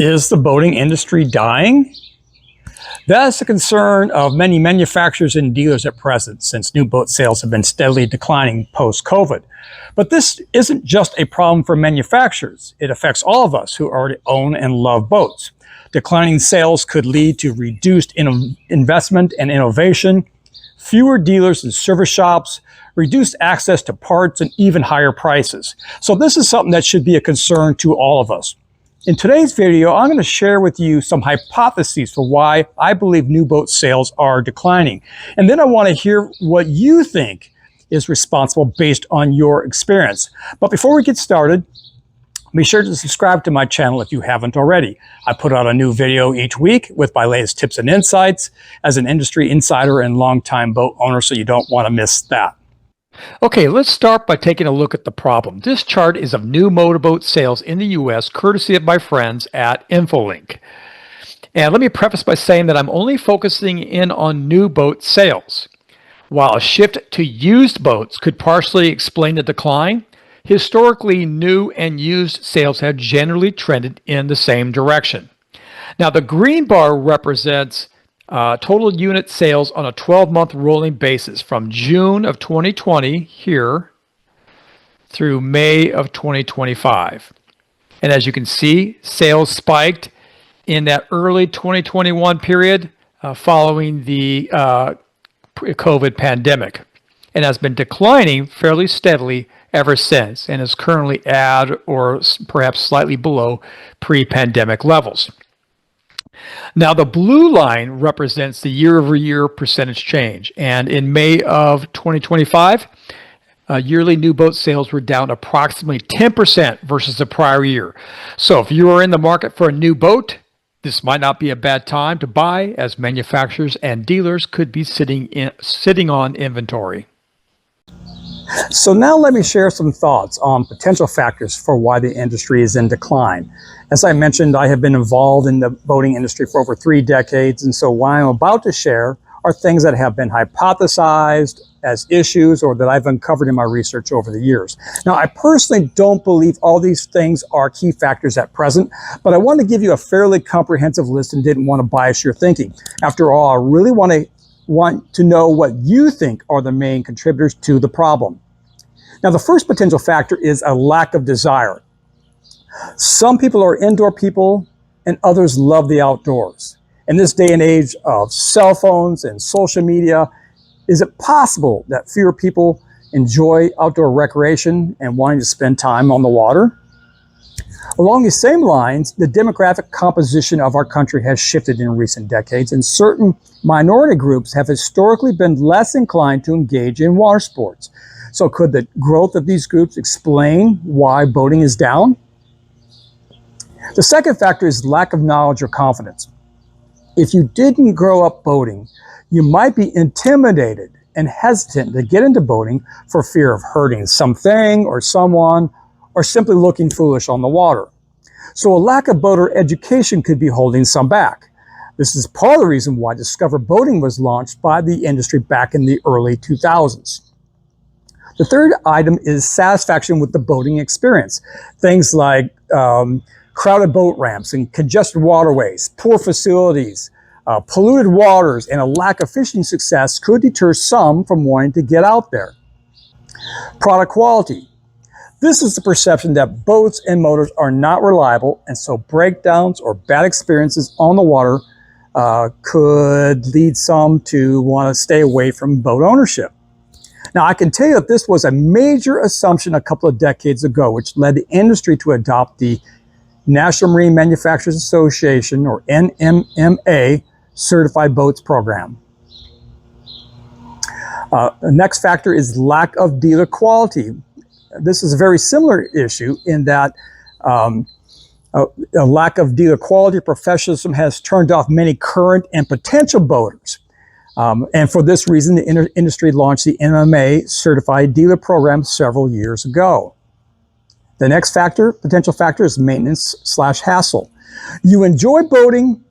Is the boating industry dying? That's a concern of many manufacturers and dealers at present, since new boat sales have been steadily declining post-COVID. But this isn't just a problem for manufacturers. It affects all of us who already own and love boats. Declining sales could lead to reduced investment and innovation, fewer dealers and service shops, reduced access to parts, and even higher prices. So this is something that should be a concern to all of us. In today's video, I'm going to share with you some hypotheses for why I believe new boat sales are declining. And then I want to hear what you think is responsible based on your experience. But before we get started, be sure to subscribe to my channel if you haven't already. I put out a new video each week with my latest tips and insights as an industry insider and longtime boat owner, so you don't want to miss that. Okay, let's start by taking a look at the problem. This chart is of new motorboat sales in the U.S., courtesy of my friends at InfoLink. And let me preface by saying that I'm only focusing in on new boat sales. While a shift to used boats could partially explain the decline, historically new and used sales have generally trended in the same direction. Now, the green bar represents total unit sales on a 12-month rolling basis from June of 2020 here through May of 2025. And as you can see, sales spiked in that early 2021 period following the COVID pandemic, and has been declining fairly steadily ever since, and is currently at or perhaps slightly below pre-pandemic levels. Now, the blue line represents the year-over-year percentage change, and in May of 2025, yearly new boat sales were down approximately 10% versus the prior year. So if you are in the market for a new boat, this might not be a bad time to buy, as manufacturers and dealers could be sitting on inventory. So now let me share some thoughts on potential factors for why the industry is in decline. As I mentioned, I have been involved in the boating industry for over 3 decades, and so what I'm about to share are things that have been hypothesized as issues or that I've uncovered in my research over the years. Now, I personally don't believe all these things are key factors at present, but I want to give you a fairly comprehensive list and didn't want to bias your thinking. After all, I really want to know what you think are the main contributors to the problem. Now, the first potential factor is a lack of desire. Some people are indoor people and others love the outdoors. In this day and age of cell phones and social media, is it possible that fewer people enjoy outdoor recreation and wanting to spend time on the water? Along these same lines, the demographic composition of our country has shifted in recent decades, and certain minority groups have historically been less inclined to engage in water sports. So could the growth of these groups explain why boating is down? The second factor is lack of knowledge or confidence. If you didn't grow up boating, you might be intimidated and hesitant to get into boating for fear of hurting something or someone, or simply looking foolish on the water. So a lack of boater education could be holding some back. This is part of the reason why Discover Boating was launched by the industry back in the early 2000s. The third item is satisfaction with the boating experience. Things like crowded boat ramps and congested waterways, poor facilities, polluted waters, and a lack of fishing success could deter some from wanting to get out there. Product quality. This is the perception that boats and motors are not reliable, and so breakdowns or bad experiences on the water could lead some to want to stay away from boat ownership. Now, I can tell you that this was a major assumption a couple of decades ago, which led the industry to adopt the National Marine Manufacturers Association, or NMMA, Certified Boats Program. The next factor is lack of dealer quality. This is a very similar issue in that a lack of dealer quality professionalism has turned off many current and potential boaters. And for this reason, the industry launched the NMA Certified Dealer Program several years ago. The next potential factor is maintenance/hassle. You enjoy boating,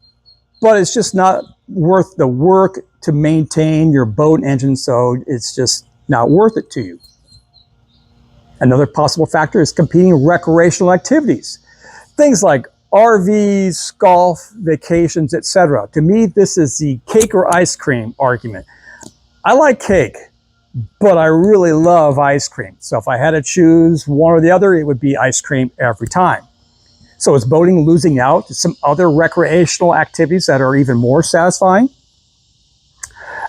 but it's just not worth the work to maintain your boat and engine, so it's just not worth it to you. Another possible factor is competing recreational activities. Things like RVs, golf, vacations, etc. To me, this is the cake or ice cream argument. I like cake, but I really love ice cream. So if I had to choose one or the other, it would be ice cream every time. So is boating losing out to some other recreational activities that are even more satisfying?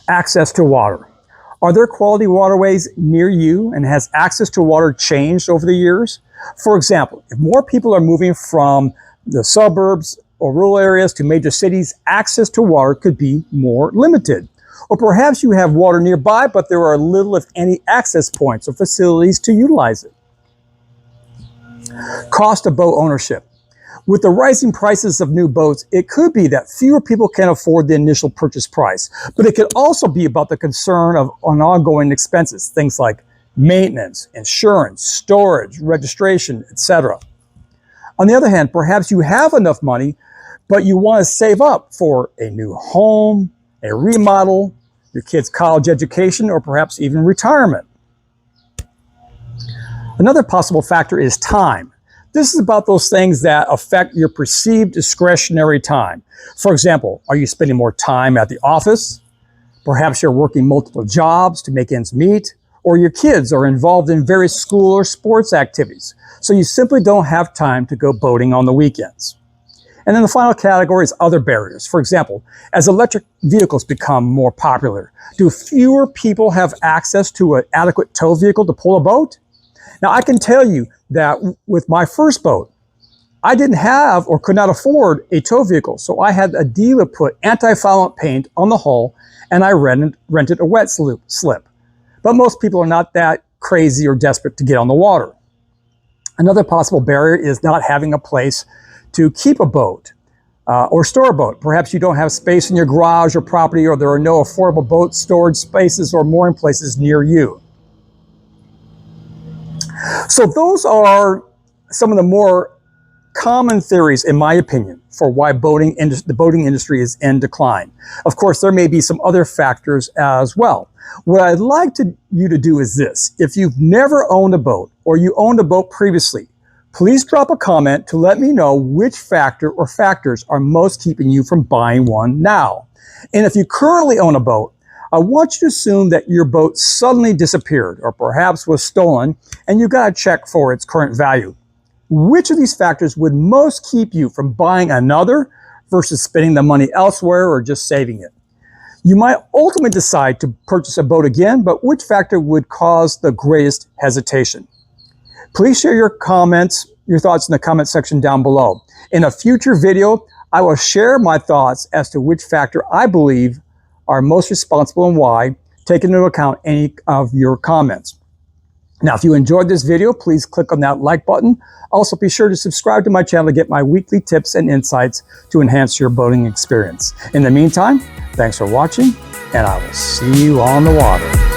Access to water. Are there quality waterways near you, and has access to water changed over the years? For example, if more people are moving from the suburbs or rural areas to major cities, access to water could be more limited. Or perhaps you have water nearby, but there are little, if any, access points or facilities to utilize it. Cost of boat ownership. With the rising prices of new boats, it could be that fewer people can afford the initial purchase price, but it could also be about the concern of ongoing expenses, things like maintenance, insurance, storage, registration, etc. On the other hand, perhaps you have enough money, but you want to save up for a new home, a remodel, your kid's college education, or perhaps even retirement. Another possible factor is time. This is about those things that affect your perceived discretionary time. For example, are you spending more time at the office? Perhaps you're working multiple jobs to make ends meet, or your kids are involved in various school or sports activities, so you simply don't have time to go boating on the weekends. And then the final category is other barriers. For example, as electric vehicles become more popular, do fewer people have access to an adequate tow vehicle to pull a boat? Now, I can tell you that with my first boat, I didn't have or could not afford a tow vehicle, so I had a dealer put anti-foulant paint on the hull, and I rented a wet slip. But most people are not that crazy or desperate to get on the water. Another possible barrier is not having a place to keep a boat or store a boat. Perhaps you don't have space in your garage or property, or there are no affordable boat storage spaces or mooring places near you. So those are some of the more common theories, in my opinion, for why the boating industry is in decline. Of course, there may be some other factors as well. What I'd like you to do is this. If you've never owned a boat, or you owned a boat previously, please drop a comment to let me know which factor or factors are most keeping you from buying one now. And if you currently own a boat, I want you to assume that your boat suddenly disappeared or perhaps was stolen, and you got to check for its current value. Which of these factors would most keep you from buying another versus spending the money elsewhere or just saving it? You might ultimately decide to purchase a boat again, but which factor would cause the greatest hesitation? Please share your thoughts in the comment section down below. In a future video, I will share my thoughts as to which factor I believe are most responsible and why, taking into account any of your comments. Now, if you enjoyed this video, please click on that like button. Also, be sure to subscribe to my channel to get my weekly tips and insights to enhance your boating experience. In the meantime, thanks for watching, and I will see you on the water.